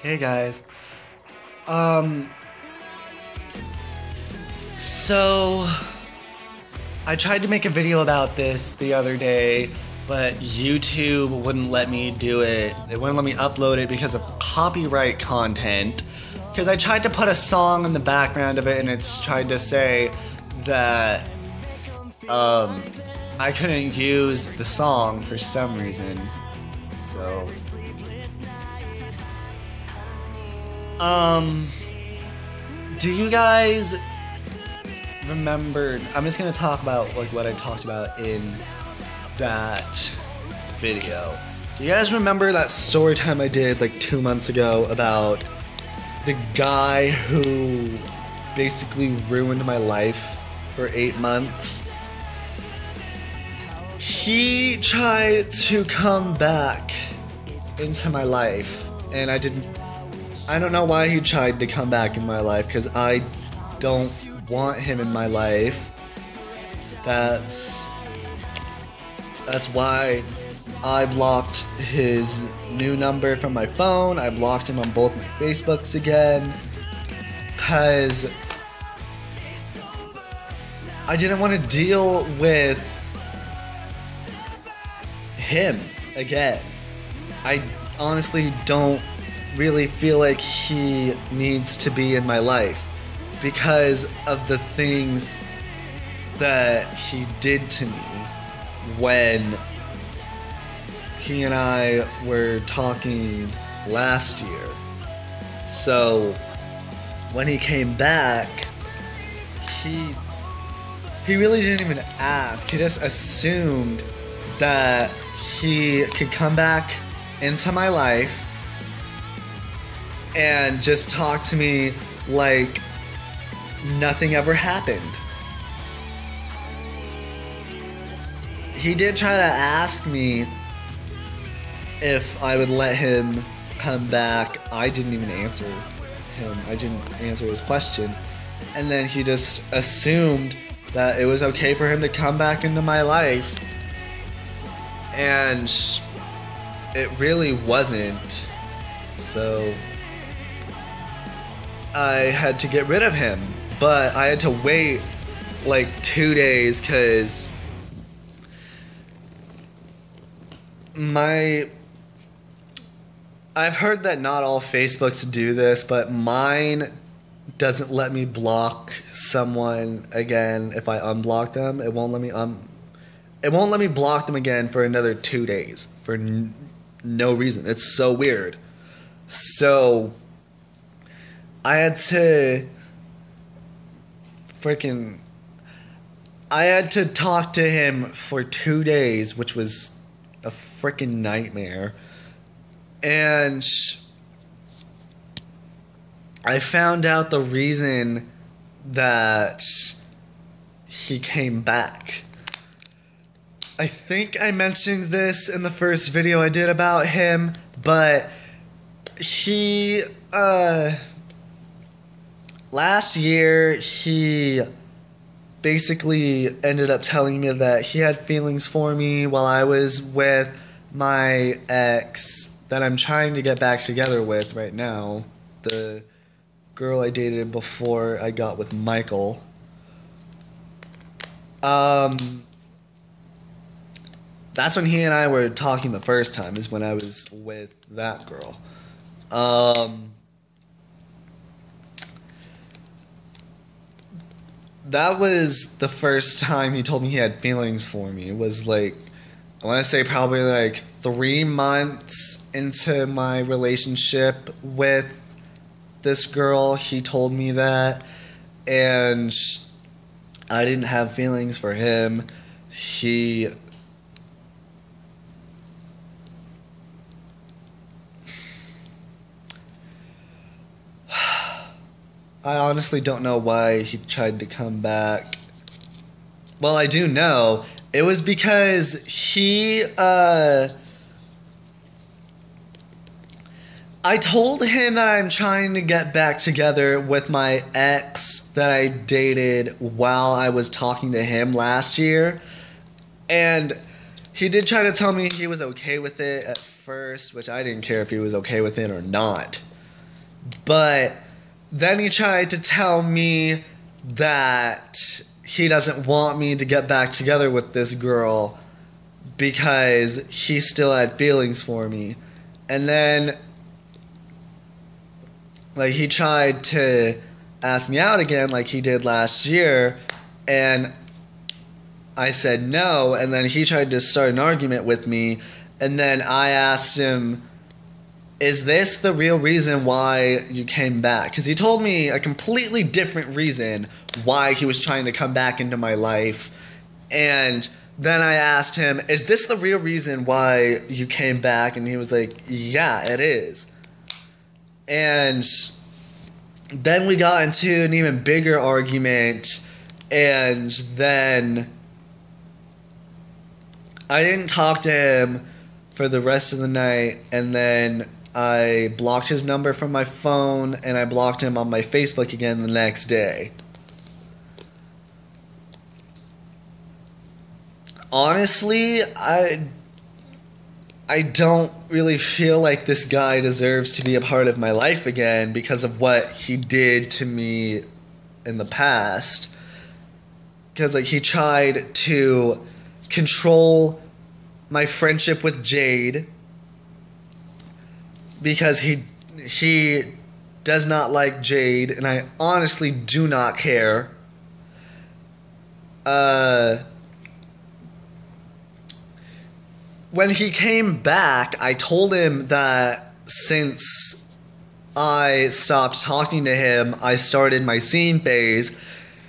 Hey guys. Um, so I tried to make a video about this the other day, but YouTube wouldn't let me do it. They wouldn't let me upload it because of copyright content. Because I tried to put a song in the background of it and it's tried to say that I couldn't use the song for some reason. So do you guys remember? I'm just gonna talk about like what I talked about in that video. Do you guys remember that story time I did like 2 months ago about the guy who basically ruined my life for 8 months? He tried to come back into my life, and I don't know why he tried to come back in my life, because I don't want him in my life. That's why I blocked his new number from my phone. I blocked him on both my Facebooks again, because I didn't want to deal with him again. I honestly don't really feel like he needs to be in my life because of the things that he did to me when he and I were talking last year. So when he came back, he really didn't even ask. He just assumed that he could come back into my life and just talk to me like nothing ever happened. He did try to ask me if I would let him come back. I didn't even answer him. I didn't answer his question. And then he just assumed that it was okay for him to come back into my life. And it really wasn't. So I had to get rid of him. But I had to wait like 2 days because I've heard that not all Facebooks do this, but mine doesn't let me block someone again if I unblock them. It won't let me block them again for another 2 days for no reason. It's so weird. So I had to talk to him for 2 days, which was a freaking nightmare. And I found out the reason that he came back. I think I mentioned this in the first video I did about him, but he, last year, he basically ended up telling me that he had feelings for me while I was with my ex that I'm trying to get back together with right now. The girl I dated before I got with Michael. That's when he and I were talking the first time, is when I was with that girl. That was the first time he told me he had feelings for me. It was like, I want to say probably like 3 months into my relationship with this girl, he told me that, and I didn't have feelings for him. I honestly don't know why he tried to come back. Well, I do know. It was because I told him that I'm trying to get back together with my ex that I dated while I was talking to him last year. And he did try to tell me he was okay with it at first, which I didn't care if he was okay with it or not. But then he tried to tell me that he doesn't want me to get back together with this girl because he still had feelings for me. And then, like, he tried to ask me out again like he did last year, and I said no, and then he tried to start an argument with me, and then I asked him, is this the real reason why you came back? Because he told me a completely different reason why he was trying to come back into my life. And then I asked him, is this the real reason why you came back? And he was like, yeah, it is. And then we got into an even bigger argument, and then I didn't talk to him for the rest of the night, and then I blocked his number from my phone, and I blocked him on my Facebook again the next day. Honestly, I don't really feel like this guy deserves to be a part of my life again because of what he did to me in the past. Because, like, he tried to control my friendship with Jade because he does not like Jade, and I honestly do not care. When he came back, I told him that since I stopped talking to him, I started my scene phase.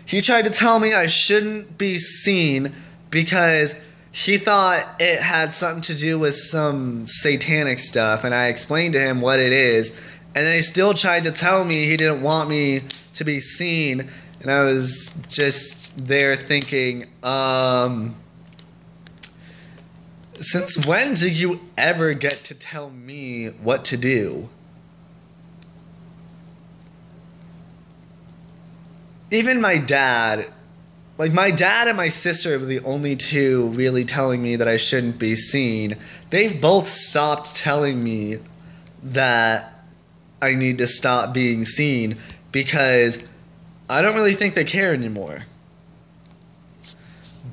He tried to tell me I shouldn't be seen because he thought it had something to do with some satanic stuff, and I explained to him what it is, and then he still tried to tell me he didn't want me to be seen, and I was just there thinking, since when do you ever get to tell me what to do? Even my dad, like my dad and my sister were the only two really telling me that I shouldn't be seen. They've both stopped telling me that I need to stop being seen because I don't really think they care anymore.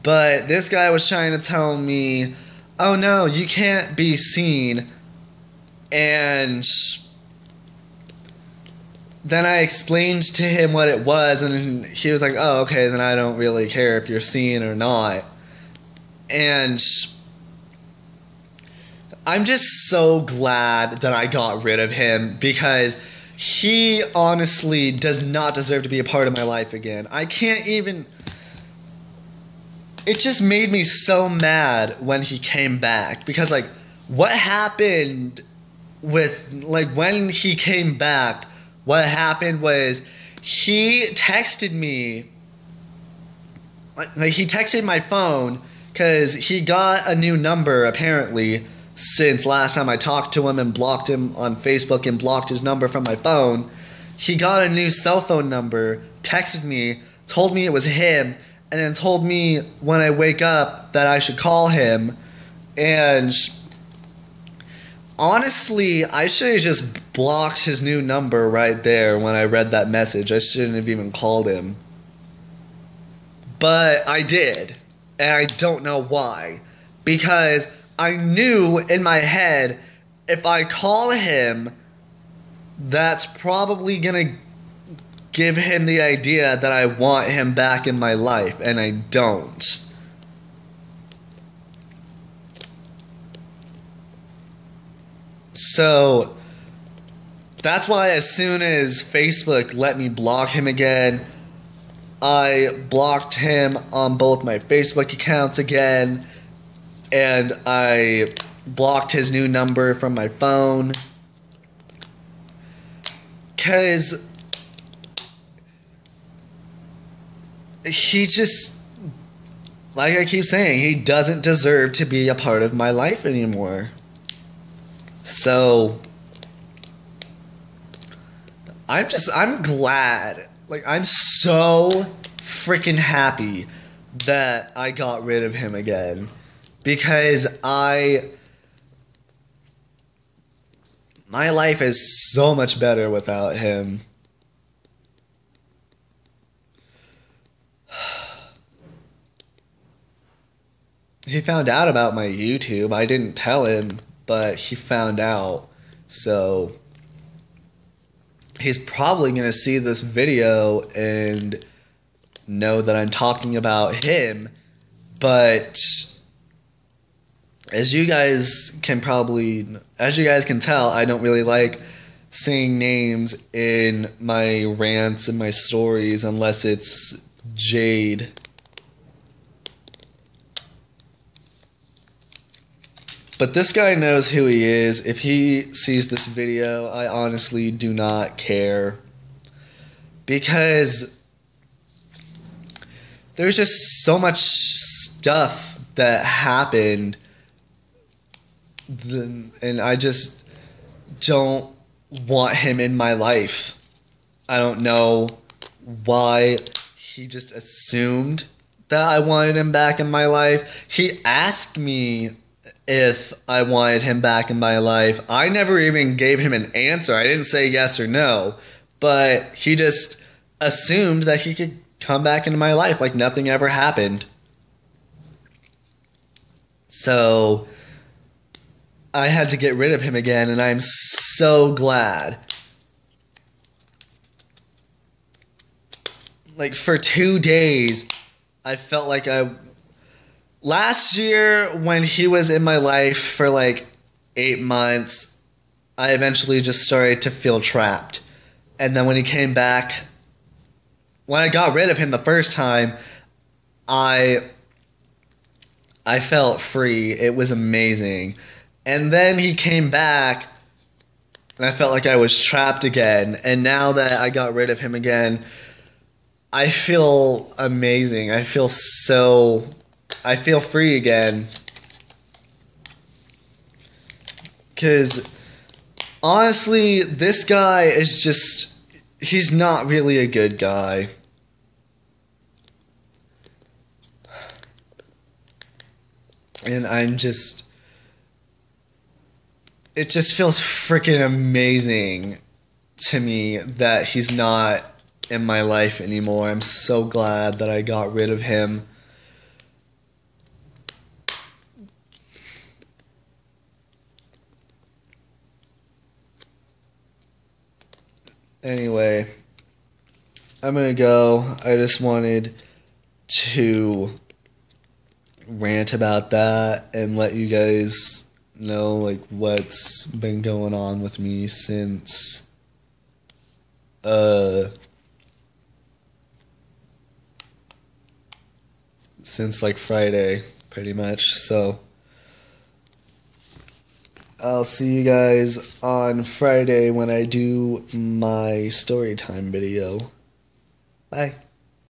But this guy was trying to tell me, oh no, you can't be seen. And then I explained to him what it was, and he was like, oh, okay, then I don't really care if you're seen or not. And I'm just so glad that I got rid of him because he honestly does not deserve to be a part of my life again. I can't even... It just made me so mad when he came back because, like, what happened with, like, when he came back, what happened was he texted me, like, he texted my phone because he got a new number, apparently, since last time I talked to him and blocked him on Facebook and blocked his number from my phone. He got a new cell phone number, texted me, told me it was him, and then told me when I wake up that I should call him. And honestly, I should have just blocked his new number right there when I read that message. I shouldn't have even called him. But I did. And I don't know why. Because I knew in my head, if I call him, that's probably going to give him the idea that I want him back in my life, and I don't. So that's why as soon as Facebook let me block him again, I blocked him on both my Facebook accounts again, and I blocked his new number from my phone. 'Cause he just, like I keep saying, he doesn't deserve to be a part of my life anymore. So I'm glad. Like, I'm so freaking happy that I got rid of him again. Because My life is so much better without him. He found out about my YouTube. I didn't tell him, but he found out. So he's probably going to see this video and know that I'm talking about him. But as you guys can tell, I don't really like saying names in my rants and my stories unless it's Jade. But this guy knows who he is. If he sees this video, I honestly do not care. Because there's just so much stuff that happened. And I just don't want him in my life. I don't know why he just assumed that I wanted him back in my life. He asked me if I wanted him back in my life. I never even gave him an answer. I didn't say yes or no. But he just assumed that he could come back into my life like nothing ever happened. So I had to get rid of him again, and I'm so glad. Like, for 2 days, I felt like last year, when he was in my life for like 8 months, I eventually just started to feel trapped. And then when he came back, when I got rid of him the first time, I felt free. It was amazing. And then he came back, and I felt like I was trapped again. And now that I got rid of him again, I feel amazing. I feel free again. Because honestly, this guy is just, he's not really a good guy. And it just feels freaking amazing to me that he's not in my life anymore. I'm so glad that I got rid of him. Anyway, I'm gonna go. I just wanted to rant about that and let you guys know like what's been going on with me since like Friday, pretty much. So I'll see you guys on Friday when I do my story time video. Bye.